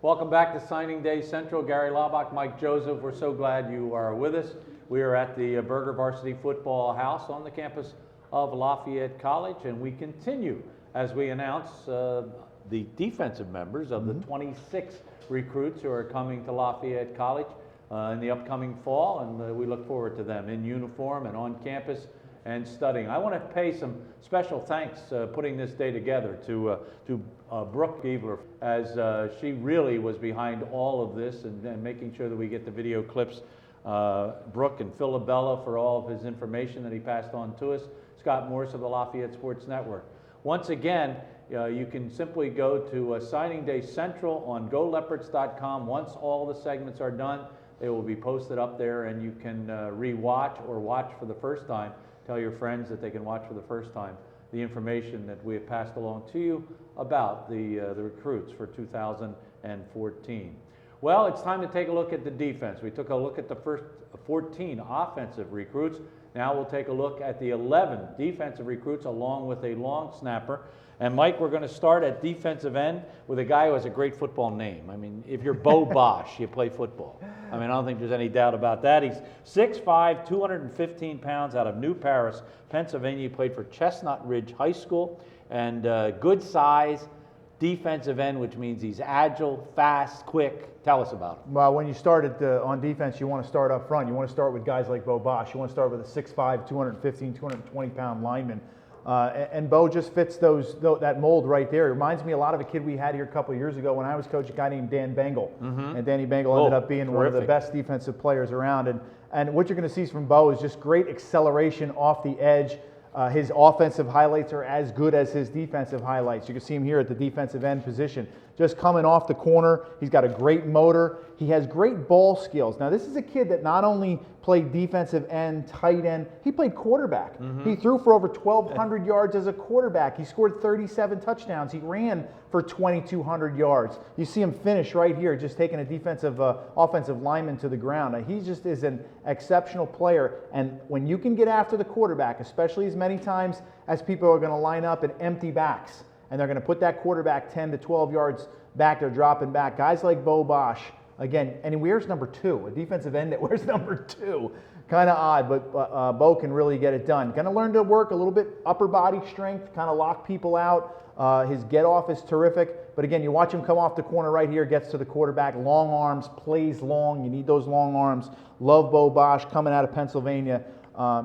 Welcome back to Signing Day Central. Gary Laubach, Mike Joseph. We're so glad you are with us. We are at the Burger Varsity Football House on the campus of Lafayette College, and we continue as we announce the defensive members of the 26 recruits who are coming to Lafayette College in the upcoming fall, and we look forward to them in uniform and on campus and studying. I want to pay some special thanks putting this day together to Brooke Giebler, as she really was behind all of this and making sure that we get the video clips. Brooke and PHILLIP for all of his information that he passed on to us. Scott Morris of the Lafayette Sports Network. Once again, you can simply go to Signing Day Central on GoLeopards.com. Once all the segments are done, they will be posted up there, and you can re-watch or watch for the first time. Tell your friends that they can watch for the first time the information that we have passed along to you about the recruits for 2014. Well, it's time to take a look at the defense. We took a look at the first 14 offensive recruits. Now we'll take a look at the 11 defensive recruits along with a long snapper. And Mike, we're going to start at defensive end with a guy who has a great football name. I mean, if you're BOSCH, you play football. I mean, I don't think there's any doubt about that. He's 6'5", 215 pounds, out of New Paris, Pennsylvania. He played for Chestnut Ridge High School, and good size defensive end, which means he's agile, fast, quick. Tell us about him. Well, when you start on defense, you want to start up front. You want to start with guys like BOSCH. You want to start with a 6'5", 215, 220-pound lineman. And Bo just fits that mold right there. It reminds me a lot of a kid we had here a couple of years ago when I was coaching, a guy named Dan Bengal. And Danny Bengal ended up being one of the best defensive players around. And what you're going to see from Bo is just great acceleration off the edge. His offensive highlights are as good as his defensive highlights. You can see him here at the defensive end position. Just coming off the corner, he's got a great motor. He has great ball skills. Now, this is a kid that not only played defensive end, tight end, he played quarterback. He threw for over 1,200 yards as a quarterback. He scored 37 touchdowns. He ran for 2,200 yards. You see him finish right here, just taking a defensive, offensive lineman to the ground. Now, he just is an exceptional player. And when you can get after the quarterback, especially as many times as people are going to line up in empty backs, and they're going to put that quarterback 10 to 12 yards back, they're dropping back. Guys like BOSCH, again, and he wears number 2, a defensive end that wears number 2. Kind of odd, but Bo can really get it done. Going to learn to work a little bit upper body strength, kind of lock people out. His get off is terrific. But again, you watch him come off the corner right here, gets to the quarterback, long arms, plays long. You need those long arms. Love BOSCH coming out of Pennsylvania.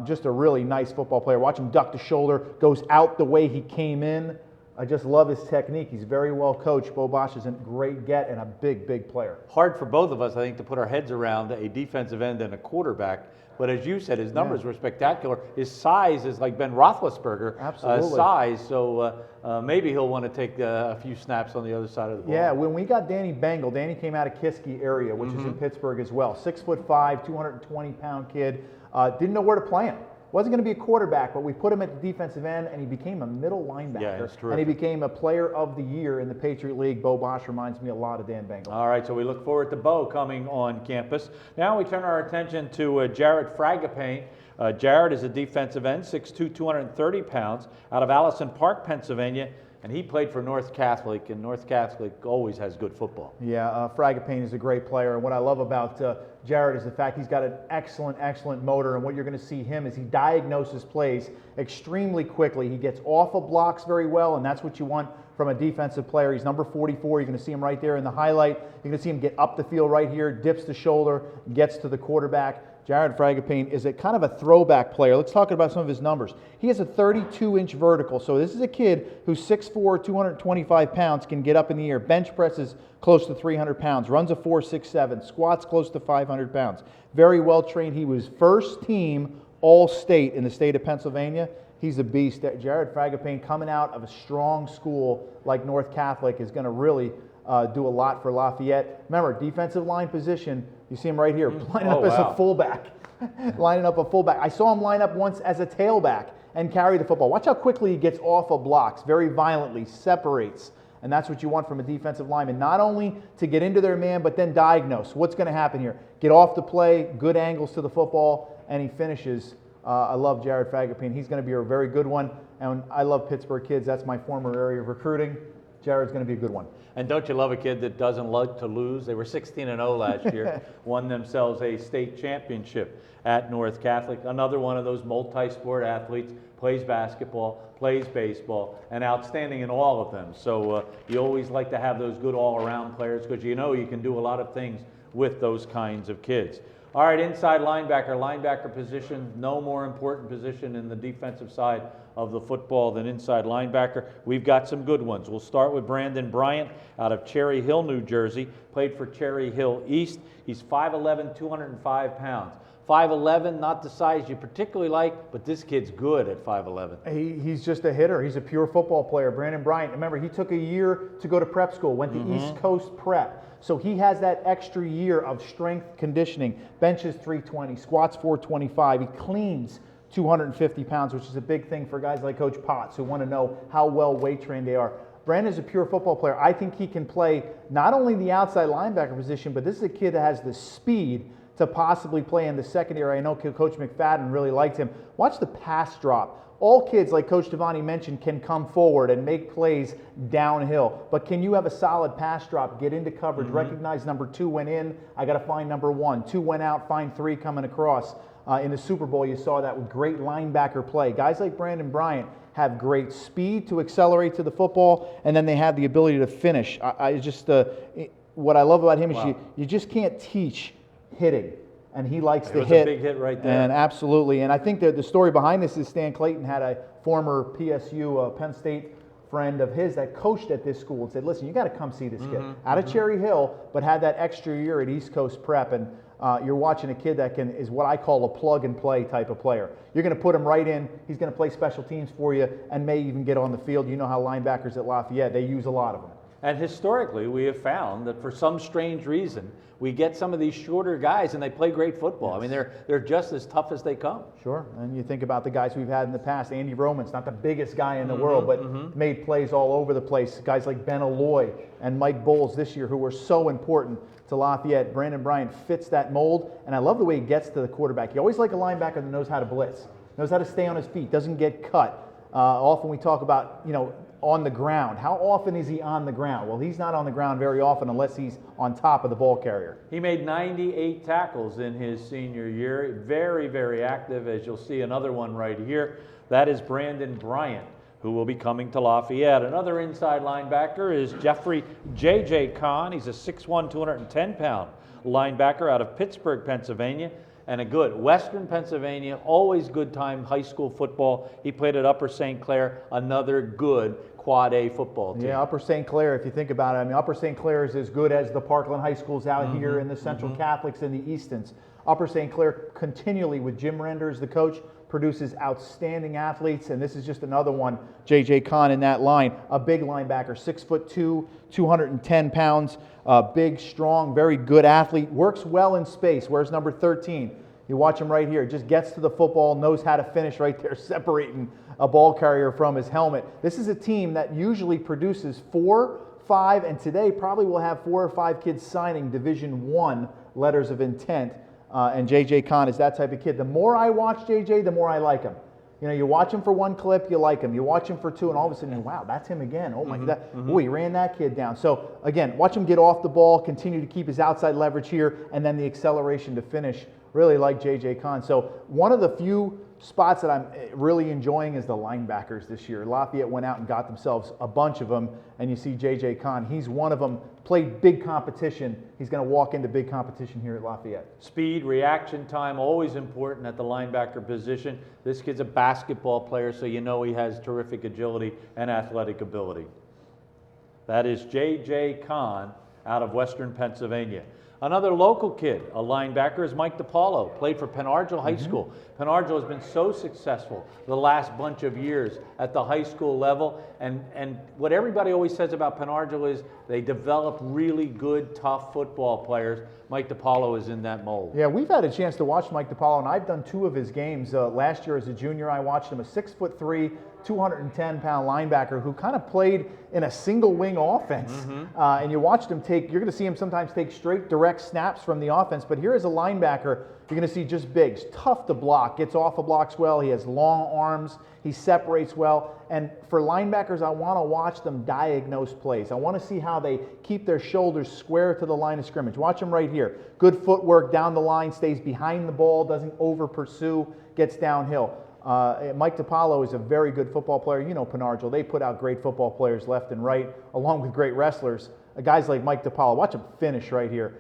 Just a really nice football player. Watch him duck the shoulder, goes out the way he came in. I just love his technique. He's very well coached. BOSCH is a great get and a big, big player. Hard for both of us, I think, to put our heads around a defensive end and a quarterback. But as you said, his numbers were spectacular. His size is like Ben Roethlisberger size, so maybe he'll want to take a few snaps on the other side of the ball. Yeah, when we got Danny Bengal, Danny came out of Kiski area, which is in Pittsburgh as well. 6'5", 220-pound kid. Didn't know where to play him. Wasn't going to be a quarterback, but we put him at the defensive end, and he became a middle linebacker. Yeah, that's terrific. And he became a player of the year in the Patriot League. BOSCH reminds me a lot of Dan Bengal. All right, so we look forward to Bo coming on campus. Now we turn our attention to Jared FRAGAPANE. Jared is a defensive end, 6'2", 230 pounds, out of Allison Park, Pennsylvania. And he played for North Catholic, and North Catholic always has good football. Yeah, FRAGAPANE is a great player, and what I love about Jared is the fact he's got an excellent motor, and what you're going to see him is he diagnoses plays extremely quickly. He gets off of blocks very well, and that's what you want from a defensive player. He's number 44. You're going to see him right there in the highlight. You're going to see him get up the field right here, dips the shoulder, gets to the quarterback. Jared FRAGAPANE is a kind of a throwback player. Let's talk about some of his numbers. He has a 32-inch vertical, so this is a kid who's 6'4", 225 pounds, can get up in the air. Bench presses close to 300 pounds, runs a 4.67, squats close to 500 pounds. Very well trained. He was first team All-State in the state of Pennsylvania. He's a beast. Jared FRAGAPANE, coming out of a strong school like North Catholic, is going to really do a lot for Lafayette. Remember, defensive line position, you see him right here, lining up as a fullback. Lining up a fullback. I saw him line up once as a tailback and carry the football. Watch how quickly he gets off of blocks, very violently, separates. And that's what you want from a defensive lineman, not only to get into their man, but then diagnose. What's going to happen here? Get off the play, good angles to the football, and he finishes. I love Jared FRAGAPANE. He's going to be a very good one. And I love Pittsburgh kids. That's my former area of recruiting. Jared's going to be a good one. And don't you love a kid that doesn't like to lose? They were 16-0 last year, won themselves a state championship at North Catholic. Another one of those multi-sport athletes, plays basketball, plays baseball, and outstanding in all of them. So you always like to have those good all-around players because you know you can do a lot of things with those kinds of kids. All right, inside linebacker. Linebacker position, no more important position in the defensive side of the football than inside linebacker. We've got some good ones. We'll start with Brandon Bryant out of Cherry Hill, New Jersey. Played for Cherry Hill East. He's 5'11", 205 pounds. 5'11", not the size you particularly like, but this kid's good at 5'11". He's just a hitter. He's a pure football player. Brandon Bryant, remember, he took a year to go to prep school, went to East Coast Prep. So he has that extra year of strength conditioning. Benches 320, squats 425. He cleans 250 pounds, which is a big thing for guys like Coach Potts who want to know how well weight trained they are. Brandon's a pure football player. I think he can play not only the outside linebacker position, but this is a kid that has the speed to possibly play in the secondary. I know Coach McFadden really liked him. Watch the pass drop. All kids, like Coach Devani mentioned, can come forward and make plays downhill. But can you have a solid pass drop, get into coverage, recognize number 2 went in, I got to find number 1. 2 went out, find 3 coming across. In the Super Bowl, you saw that with great linebacker play. Guys like Brandon Bryant have great speed to accelerate to the football, and then they have the ability to finish. What I love about him is you just can't teach hitting. And he likes to hit. It was a big hit right there. And absolutely. And I think that the story behind this is Stan Clayton had a former PSU, Penn State friend of his that coached at this school and said, listen, you got to come see this kid. Out of Cherry Hill, but had that extra year at East Coast Prep. And you're watching a kid that is what I call a plug and play type of player. You're going to put him right in. He's going to play special teams for you and may even get on the field. You know how linebackers at Lafayette, they use a lot of them. And historically, we have found that for some strange reason, we get some of these shorter guys and they play great football. Yes. I mean, they're just as tough as they come. Sure. And you think about the guys we've had in the past. Andy Roman's not the biggest guy in the world, but made plays all over the place. Guys like Ben Alloy and Mike Bowles this year who were so important to Lafayette. Brandon Bryant fits that mold, and I love the way he gets to the quarterback. You always like a linebacker that knows how to blitz, knows how to stay on his feet, doesn't get cut. Often we talk about, on the ground. How often is he on the ground? Well, he's not on the ground very often unless he's on top of the ball carrier. He made 98 tackles in his senior year. Very, very active, as you'll see another one right here. That is Brandon Bryant, who will be coming to Lafayette. Another inside linebacker is Jeffrey J.J. CONN. He's a 6'1", 210-pound linebacker out of Pittsburgh, Pennsylvania. And a good Western Pennsylvania, always good time high school football. He played at Upper St. Clair, another good Quad A football team. Yeah, Upper St. Clair, if you think about it, I mean, Upper St. Clair is as good as the Parkland High Schools out here and the Central Catholics and the Eastons. Upper St. Clair continually with Jim Renders, the coach, produces outstanding athletes, and this is just another one, J.J. CONN in that line. A big linebacker, 6'2", 210 pounds, big, strong, very good athlete, works well in space. Where's number 13? You watch him right here, just gets to the football, knows how to finish right there, separating a ball carrier from his helmet. This is a team that usually produces 4, 5, and today probably will have 4 or 5 kids signing Division I letters of intent. And J.J. CONN is that type of kid. The more I watch J.J., the more I like him. You watch him for 1 clip, you like him. You watch him for 2, and all of a sudden, wow, that's him again. Oh my God, boy, he ran that kid down. So again, watch him get off the ball, continue to keep his outside leverage here, and then the acceleration to finish. Really like J.J. CONN. So one of the few spots that I'm really enjoying is the linebackers this year. Lafayette went out and got themselves a bunch of them, and you see J.J. CONN. He's one of them, played big competition. He's going to walk into big competition here at Lafayette. Speed, reaction time, always important at the linebacker position. This kid's a basketball player, so you know he has terrific agility and athletic ability. That is J.J. CONN out of Western Pennsylvania. Another local kid, a linebacker, is Mike DePaulo, played for PARISH High School. PARISH has been so successful the last bunch of years at the high school level, and what everybody always says about PARISH is they develop really good, tough football players. Mike DePaulo is in that mold. Yeah, we've had a chance to watch Mike DePaulo, and I've done 2 of his games. Last year as a junior, I watched him, a 6'3", 210-pound linebacker who kind of played in a single wing offense. And you watched him take, you're going to see him sometimes take straight direct snaps from the offense, but here is a linebacker you're going to see just big. He's tough to block, gets off of blocks well, he has long arms, he separates well, and for linebackers, I want to watch them diagnose plays. I want to see how they keep their shoulders square to the line of scrimmage. Watch him right here. Good footwork down the line, stays behind the ball, doesn't over pursue, gets downhill. Mike DEPAOLO is a very good football player. You know ARGYL, they put out great football players left and right, along with great wrestlers. Guys like Mike DEPAOLO, watch him finish right here.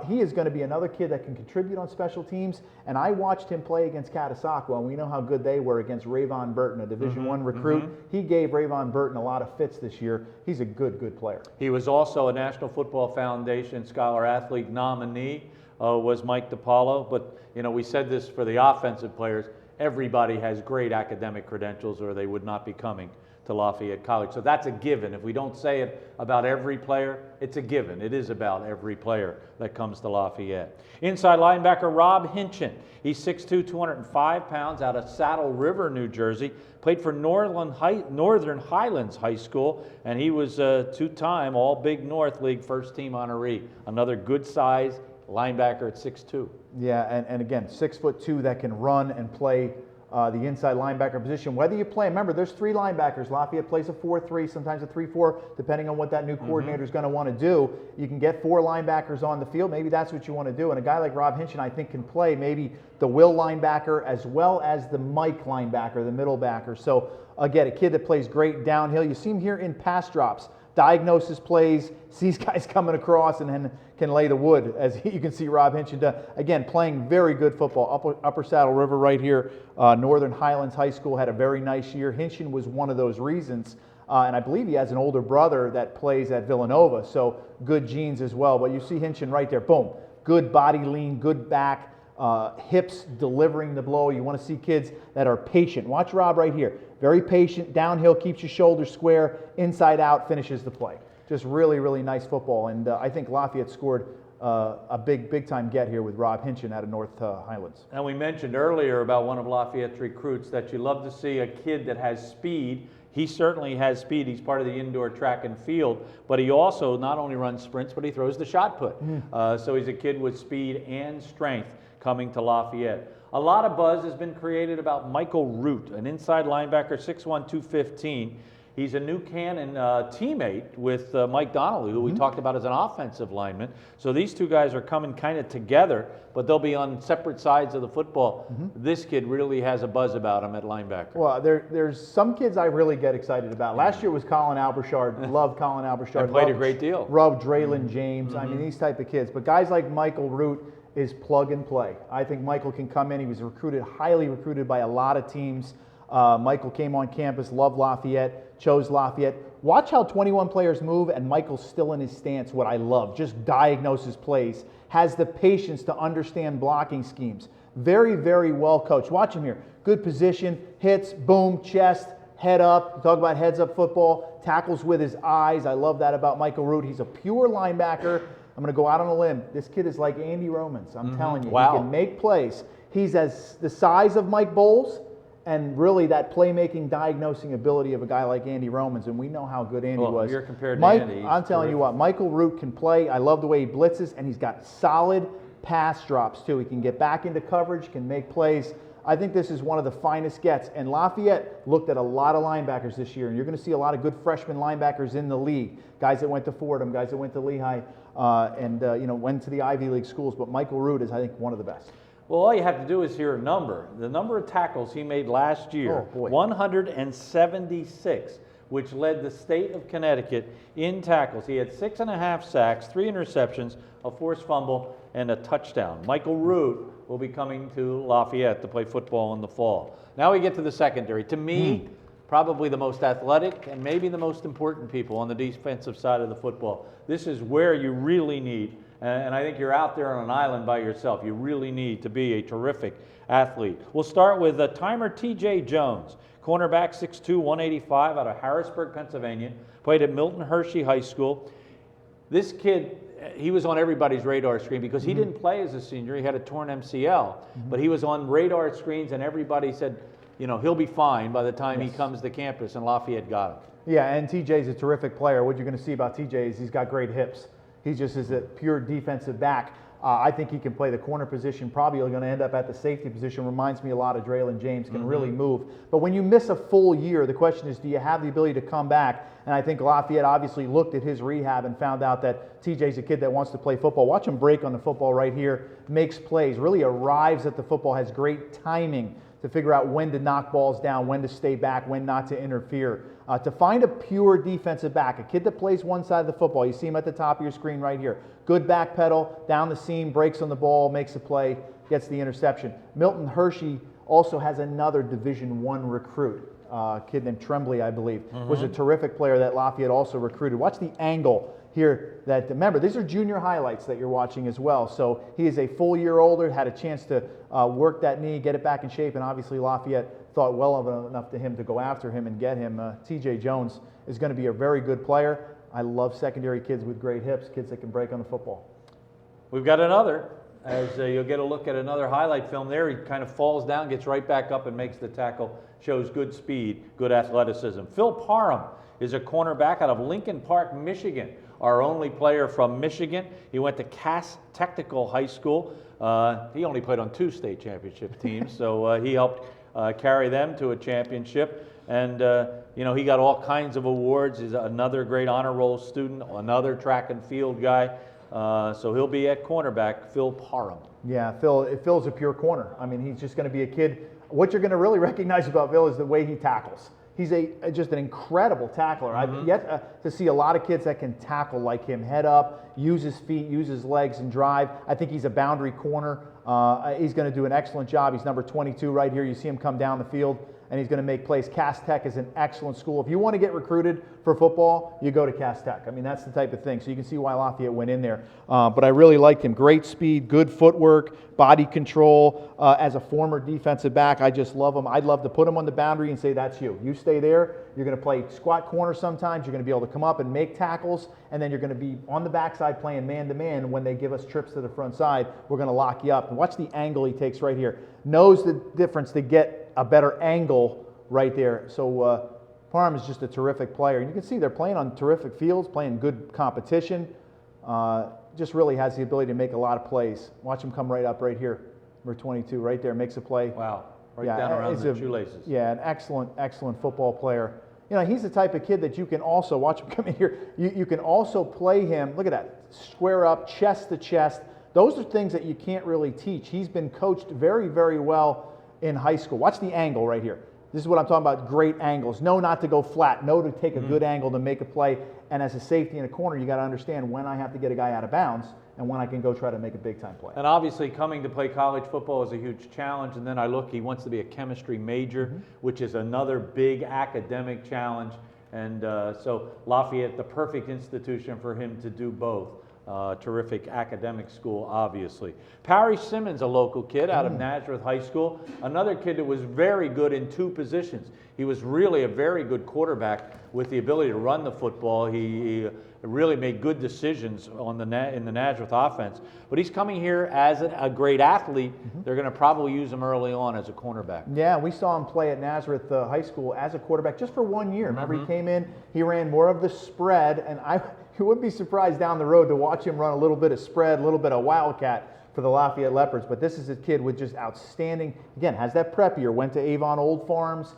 He is going to be another kid that can contribute on special teams, and I watched him play against Catasauqua, and we know how good they were against Rayvon Burton, a Division I recruit. He gave Rayvon Burton a lot of fits this year. He's a good player. He was also a National Football Foundation Scholar Athlete nominee, was Mike DEPAOLO, but you know, we said this for the offensive players, everybody has great academic credentials or they would not be coming to Lafayette College. So that's a given. If we don't say it about every player, it's a given. It is about every player that comes to Lafayette. Inside linebacker Rob Hinchin. He's 6'2", 205 pounds, out of Saddle River, New Jersey. Played for Northern Highlands High School, and he was a two-time All-Big North League first-team honoree. Another good size linebacker at 6'2". Yeah, and again, 6'2" that can run and play the inside linebacker position. Whether you play, remember, there's 3 linebackers. Lafayette plays a 4-3, sometimes a 3-4, depending on what that new coordinator is going to want to do. You can get 4 linebackers on the field. Maybe that's what you want to do. And a guy like Rob Hinchin, I think, can play maybe the will linebacker as well as the Mike linebacker, the middle backer. So again, a kid that plays great downhill. You see him here in pass drops. Diagnoses plays, sees guys coming across, and then can lay the wood, as you can see Rob Hinchin do. Again, playing very good football. Upper Saddle River right here. Northern Highlands High School had a very nice year. Hinchin was one of those reasons. And I believe he has an older brother that plays at Villanova, so good genes as well. But you see Hinchin right there, boom. Good body lean, good back, hips delivering the blow. You want to see kids that are patient. Watch Rob right here. Very patient, downhill, keeps your shoulders square, inside out, finishes the play. Just really nice football. And I think Lafayette scored a big time get here with Rob Hinchin out of North Highlands. And we mentioned earlier about one of Lafayette's recruits that you love to see a kid that has speed. He certainly has speed. He's part of the indoor track and field, but he also not only runs sprints, but he throws the shot put. So he's a kid with speed and strength coming to Lafayette. A lot of buzz has been created about Michael Root, an inside linebacker, 6'1", 215. He's a New Canaan teammate with Mike Donnelly, who we talked about as an offensive lineman. So these two guys are coming kind of together, but they'll be on separate sides of the football. This kid really has a buzz about him at linebacker. Well, there's some kids I really get excited about. Last year was Colin Albershard. Loved Colin Albershard. Played a great deal. Loved Draylon James. I mean, these type of kids. But guys like Michael Root is plug and play. I think Michael can come in. He was recruited, highly recruited by a lot of teams. Michael came on campus, loved Lafayette, chose Lafayette. Watch how 21 players move, and Michael's still in his stance, what I love. Just diagnoses plays, has the patience to understand blocking schemes. Very well coached. Watch him here. Good position, hits, boom, chest, head up. Talk about heads up football, tackles with his eyes. I love that about Michael Root. He's a pure linebacker. I'm going to go out on a limb. This kid is like Andy Romans. I'm telling you. Wow. He can make plays. He's as the size of Mike Bowles, and really that playmaking, diagnosing ability of a guy like Andy Romans, and we know how good Andy was. You're compared to Mike, Andy. I'm telling you what, Michael Root can play. I love the way he blitzes, and he's got solid pass drops too. He can get back into coverage, can make plays. I think this is one of the finest gets. And Lafayette looked at a lot of linebackers this year, and you're going to see a lot of good freshman linebackers in the league. Guys that went to Fordham, guys that went to Lehigh, went to the Ivy League schools. But Michael Root is, I think, one of the best. Well, all you have to do is hear a number. The number of tackles he made last year, 176, which led the state of Connecticut in tackles. He had 6.5 sacks, 3 interceptions, a forced fumble, and a touchdown. Michael Root will be coming to Lafayette to play football in the fall. Now we get to the secondary. To me, probably the most athletic and maybe the most important people on the defensive side of the football. This is where you really need, and I think you're out there on an island by yourself. You really need to be a terrific athlete. We'll start with timer T.J. Jones, cornerback, 6'2", 185, out of Harrisburg, Pennsylvania. Played at Milton Hershey High School. This kid, he was on everybody's radar screen because he didn't play as a senior. He had a torn MCL, but he was on radar screens, and everybody said, you know, he'll be fine by the time he Yes. comes to campus, and Lafayette got him. Yeah, and TJ's a terrific player. What you're going to see about TJ is he's got great hips. He just is a pure defensive back. I think he can play the corner position, probably going to end up at the safety position. Reminds me a lot of Draylon James, can really move. But when you miss a full year, the question is, do you have the ability to come back? And I think Lafayette obviously looked at his rehab and found out that TJ's a kid that wants to play football. Watch him break on the football right here, makes plays, really arrives at the football, has great timing to figure out when to knock balls down, when to stay back, when not to interfere. To find a pure defensive back, a kid that plays one side of the football, you see him at the top of your screen right here. Good back pedal, down the seam, breaks on the ball, makes a play, gets the interception. Milton Hershey also has another Division I recruit, a kid named Tremblay, I believe, was a terrific player that Lafayette also recruited. Watch the angle here. That, remember, these are junior highlights that you're watching as well. So he is a full year older, had a chance to work that knee, get it back in shape, and obviously Lafayette thought well of enough to him to go after him and get him. TJ Jones is going to be a very good player. I love secondary kids with great hips, kids that can break on the football. We've got another, as you'll get a look at another highlight film there. He kind of falls down, gets right back up and makes the tackle, shows good speed, good athleticism. Phil Parham is a cornerback out of Lincoln Park, Michigan. Our only player from Michigan. He went to Cass Technical High School. He only played on 2 state championship teams, so he helped carry them to a championship. And, you know, he got all kinds of awards. He's another great honor roll student, another track and field guy. So he'll be at cornerback, Phil Parham. Yeah, Phil's a pure corner. I mean, he's just going to be a kid. What you're going to really recognize about Phil is the way he tackles. He's just an incredible tackler. I've yet to see a lot of kids that can tackle like him, head up, use his feet, use his legs, and drive. I think he's a boundary corner. He's going to do an excellent job. He's number 22 right here. You see him come down the field, and he's going to make plays. Cass Tech is an excellent school. If you want to get recruited for football, you go to Cass Tech. I mean, that's the type of thing. So you can see why Lafayette went in there. But I really liked him. Great speed, good footwork, body control. As a former defensive back, I just love him. I'd love to put him on the boundary and say, that's you. You stay there. You're going to play squat corner sometimes. You're going to be able to come up and make tackles, and then you're going to be on the backside playing man-to-man. When they give us trips to the front side, we're going to lock you up. And watch the angle he takes right here. Knows the difference to get a better angle right there. So Parham is just a terrific player. And you can see they're playing on terrific fields, playing good competition. Just really has the ability to make a lot of plays. Watch him come right up right here. Number 22 right there, makes a play. Wow, right down around the shoelaces. Yeah, an excellent football player. You know, he's the type of kid that you can also, watch him come in here, you can also play him, look at that, square up, chest to chest. Those are things that you can't really teach. He's been coached very, very well in high school. Watch the angle right here. This is what I'm talking about, great angles. Know not to go flat. Know to take a good angle to make a play. And as a safety in a corner, you got to understand when I have to get a guy out of bounds and when I can go try to make a big-time play. And obviously coming to play college football is a huge challenge. And then I look, he wants to be a chemistry major, which is another big academic challenge. And so Lafayette, the perfect institution for him to do both. Terrific academic school, obviously. Parish Simmons, a local kid out of Nazareth High School, another kid that was very good in 2 positions. He was really a very good quarterback with the ability to run the football. He really made good decisions on in the Nazareth offense. But he's coming here as a great athlete. They're going to probably use him early on as a cornerback. Yeah, we saw him play at Nazareth High School as a quarterback just for 1 year. Remember, he came in, he ran more of the spread, and you wouldn't be surprised down the road to watch him run a little bit of spread, a little bit of wildcat for the Lafayette Leopards. But this is a kid with just outstanding, again, has that prep year, went to Avon Old Farms,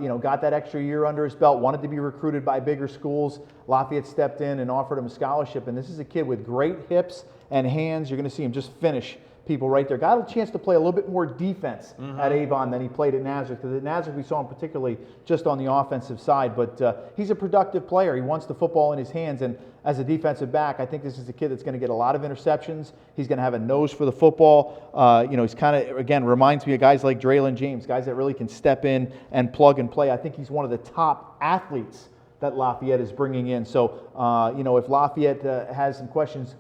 you know, got that extra year under his belt, wanted to be recruited by bigger schools. Lafayette stepped in and offered him a scholarship. And this is a kid with great hips and hands. You're going to see him just finish people right there. Got a chance to play a little bit more defense at Avon than he played at Nazareth. Because at Nazareth, we saw him particularly just on the offensive side. But he's a productive player. He wants the football in his hands. And as a defensive back, I think this is a kid that's going to get a lot of interceptions. He's going to have a nose for the football. You know, he's kind of, again, reminds me of guys like Draylon James, guys that really can step in and plug and play. I think he's one of the top athletes that Lafayette is bringing in. So, you know, if Lafayette has some questions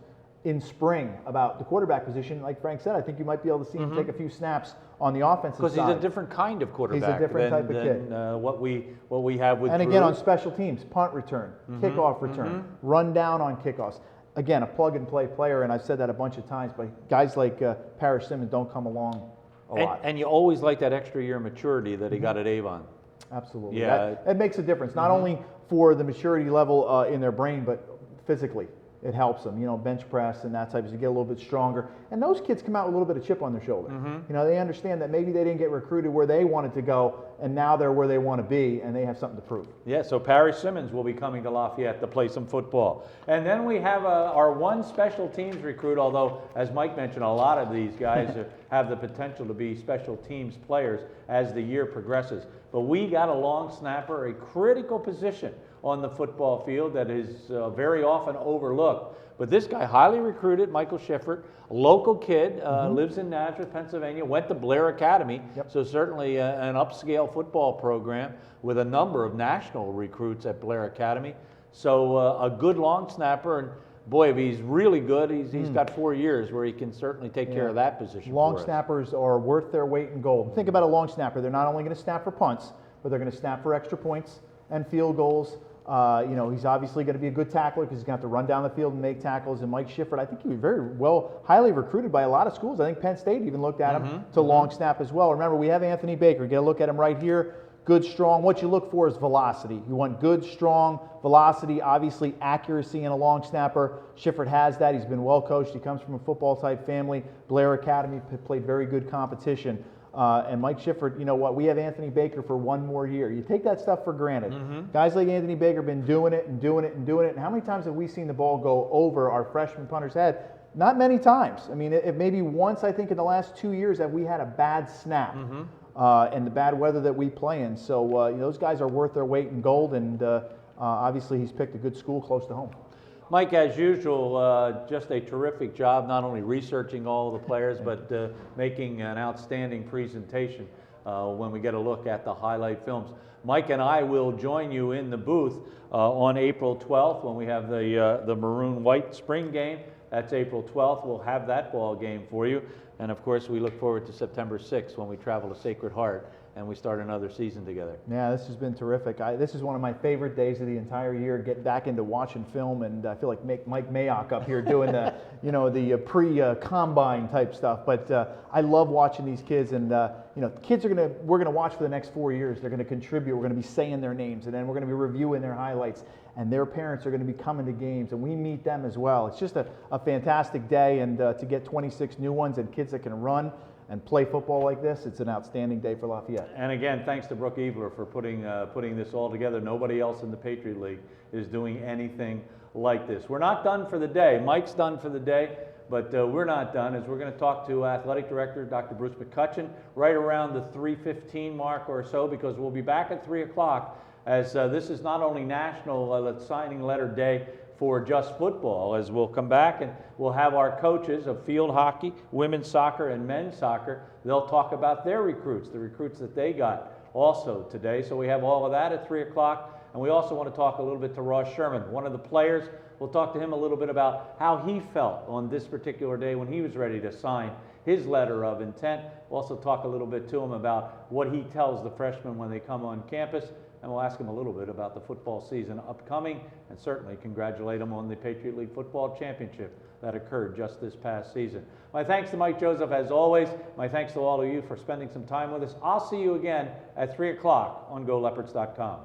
in spring about the quarterback position, like Frank said, I think you might be able to see him take a few snaps on the offensive side. Because he's a different kind of quarterback. He's a different type of kid. What we have with And Drew. again, on special teams, punt return, kickoff return, run down on kickoffs. Again, a plug-and-play player, and I've said that a bunch of times, but guys like Parish Simmons don't come along a lot. And you always like that extra year maturity that he got at Avon. Absolutely. Yeah. That makes a difference, not only for the maturity level in their brain, but physically. It helps them, you know, bench press and that type of, you get a little bit stronger. And those kids come out with a little bit of chip on their shoulder. You know, they understand that maybe they didn't get recruited where they wanted to go, and now they're where they want to be, and they have something to prove. Yeah, so Parish Simmons will be coming to Lafayette to play some football. And then we have our one special teams recruit, although, as Mike mentioned, a lot of these guys have the potential to be special teams players as the year progresses. But we got a long snapper, a critical position on the football field that is very often overlooked. But this guy, highly recruited, Michael Shiffert, a local kid, lives in Nazareth, Pennsylvania, went to Blair Academy, so certainly an upscale football program with a number of national recruits at Blair Academy. So a good long snapper, and boy, if he's really good, he's got 4 years where he can certainly take care of that position. Long snappers are worth their weight in gold. Think about a long snapper. They're not only going to snap for punts, but they're going to snap for extra points and field goals. You know, he's obviously going to be a good tackler because he's going to have to run down the field and make tackles. And Mike Shiffert, I think he was very well, highly recruited by a lot of schools. I think Penn State even looked at him to long snap as well. Remember, we have Anthony Baker. Get a look at him right here. Good, strong. What you look for is velocity. You want good, strong velocity, obviously accuracy in a long snapper. Shiffert has that. He's been well coached. He comes from a football type family. Blair Academy played very good competition. And Mike Shiffert, you know what, we have Anthony Baker for 1 more year. You take that stuff for granted. Guys like Anthony Baker have been doing it and doing it and doing it. And how many times have we seen the ball go over our freshman punter's head? Not many times. I mean, maybe once, I think, in the last 2 years that we had a bad snap and the bad weather that we play in. So you know, those guys are worth their weight in gold, and obviously he's picked a good school close to home. Mike, as usual, just a terrific job, not only researching all the players, but making an outstanding presentation when we get a look at the highlight films. Mike and I will join you in the booth on April 12th when we have the maroon-white spring game. That's April 12th. We'll have that ball game for you. And of course, we look forward to September 6th when we travel to Sacred Heart and we start another season together. Yeah, this has been terrific. This is one of my favorite days of the entire year. Get back into watching film, and I feel like Mike Mayock up here doing the, you know, the pre-combine type stuff. But I love watching these kids, and you know, kids we're gonna watch for the next 4 years. They're gonna contribute. We're gonna be saying their names, and then we're gonna be reviewing their highlights. And their parents are going to be coming to games, and we meet them as well. It's just a fantastic day, and to get 26 new ones and kids that can run and play football like this, it's an outstanding day for Lafayette. And again, thanks to Brooke Evler for putting this all together. Nobody else in the Patriot League is doing anything like this. We're not done for the day. Mike's done for the day, but we're not done, as we're going to talk to Athletic Director Dr. Bruce McCutcheon right around the 3:15 mark or so, because we'll be back at 3 o'clock, as this is not only National Signing Letter Day for just football, as we'll come back and we'll have our coaches of field hockey, women's soccer, and men's soccer. They'll talk about their recruits, the recruits that they got also today. So we have all of that at 3 o'clock. And we also want to talk a little bit to Ross Sherman, one of the players. We'll talk to him a little bit about how he felt on this particular day when he was ready to sign his letter of intent. We'll also talk a little bit to him about what he tells the freshmen when they come on campus. And we'll ask him a little bit about the football season upcoming, and certainly congratulate him on the Patriot League Football Championship that occurred just this past season. My thanks to Mike Joseph, as always. My thanks to all of you for spending some time with us. I'll see you again at 3 o'clock on GoLeopards.com.